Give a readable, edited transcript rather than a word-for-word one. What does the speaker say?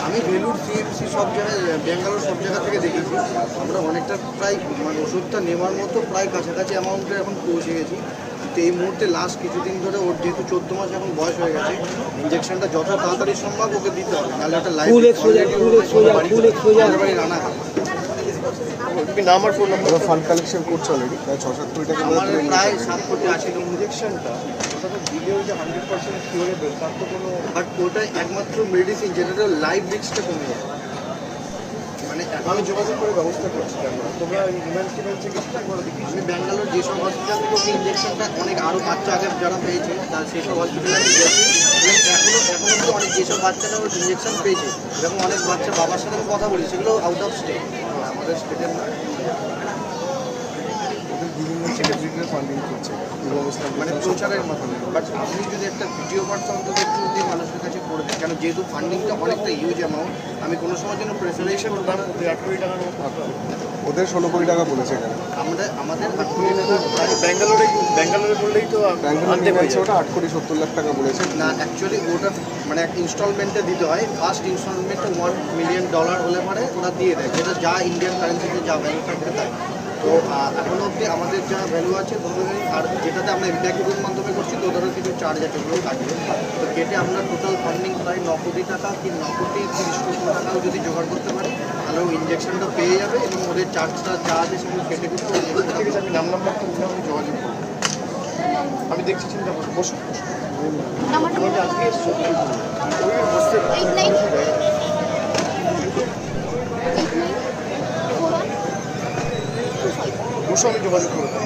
আমি বেলুর সিএমসি সব জায়গায় ব্যাঙ্গালোর সব জায়গা থেকে দেখেছি আমরা অনেকটা প্রায় মানে ওষুধটা নেওয়ার মতো প্রায় কাছাকাছি অ্যামাউন্টে এখন পৌঁছে গেছি। তো এই মুহূর্তে লাস্ট কিছুদিন ধরে ওর যেহেতু 14 মাস এখন বয়স হয়ে গেছে, ইঞ্জেকশনটা যত তাড়াতাড়ি সম্ভব ওকে দিতে হবে, নাহলে ওটা লাইফ বাড়ি Rana number phone number fund collection করছে অলরেডি প্রায় 6-7 কোটি টাকা আমার প্রায় 7 কোটি আছে। ইঞ্জেকশনটা ওটা তো দিলে ওই যে 100% কিউরেবল, তার তো কোনো বাট ওটা একমাত্র মেডিসিন যেটা লাইফ রিস্কটা কমে যায়। মানে আমি যোগাযোগ করে ব্যবস্থা করছি। তোমরা আমি ব্যাঙ্গালোর যেসব হসপিটাল থেকে ওকে ইঞ্জেকশনটা অনেক আরও বাচ্চা আগে যারা পেয়েছে তার সেসব হসপিটালে আমি গেছি এবং এখনও অনেক যেসব বাচ্চারা ওর ইঞ্জেকশন পেয়েছে এরকম অনেক বাচ্চা বাবার সাথে আমি কথা বলি, সেগুলো আউট অফ স্টেট, আমাদের স্টেটের না। বিভিন্ন সেলিব্রিটিরা ফান্ডিং করছে মানে প্রচারের মাধ্যমে। বাট আপনি যদি একটা ভিডিও বার্তা অন্তত একটু যদি মানুষের কাছে করে দেন, কেন যেহেতু ফান্ডিংটা অনেকটা ইউজ অ্যামাউন্ট, আমি কোনো সময় যেন প্রেসারেশন ওটার 8 কোটি টাকার মতো ওদের 16 কোটি টাকা বলেছে এখানে। আমাদের 8 কোটি টাকা ব্যাঙ্গালোরে বললেই তো ব্যাঙ্গালোরে ওটা 8,70,00,000 টাকা বলেছে না। অ্যাকচুয়ালি ওটা মানে এক ইনস্টলমেন্টে দিতে হয়। ফার্স্ট ইনস্টলমেন্টে $1 মিলিয়ন হলে পরে ওরা দিয়ে দেয়, যেটা যা ইন্ডিয়ান কারেন্সিতে যা ভ্যালু থাকবে তাই। তো এখনও অবধি আমাদের যা ভ্যালু আছে আর যেটাতে আমরা ইম্প্যাক্ট গ্রুপের মাধ্যমে করছি তো ওদেরও কিছু চার্জ আছে, ওগুলো থাকবে। তো কেটে আমরা টোটাল ফান্ডিং প্রায় 9 কোটি টাকা কি 9 কোটি 30 কোটি টাকাও যদি জোগাড় করতে পারি তাহলে ও ইঞ্জেকশনটা পেয়ে যাবে এবং ওদের চার্জটা যা আছে সেগুলো কেটে কেটে ঠিক আছে। আমি নাম্বারটা আমি যোগাযোগ করবো, আমি দেখছি, চিন্তা করবো। বসুন আজকে বসে আমি যোগাযোগ করবো।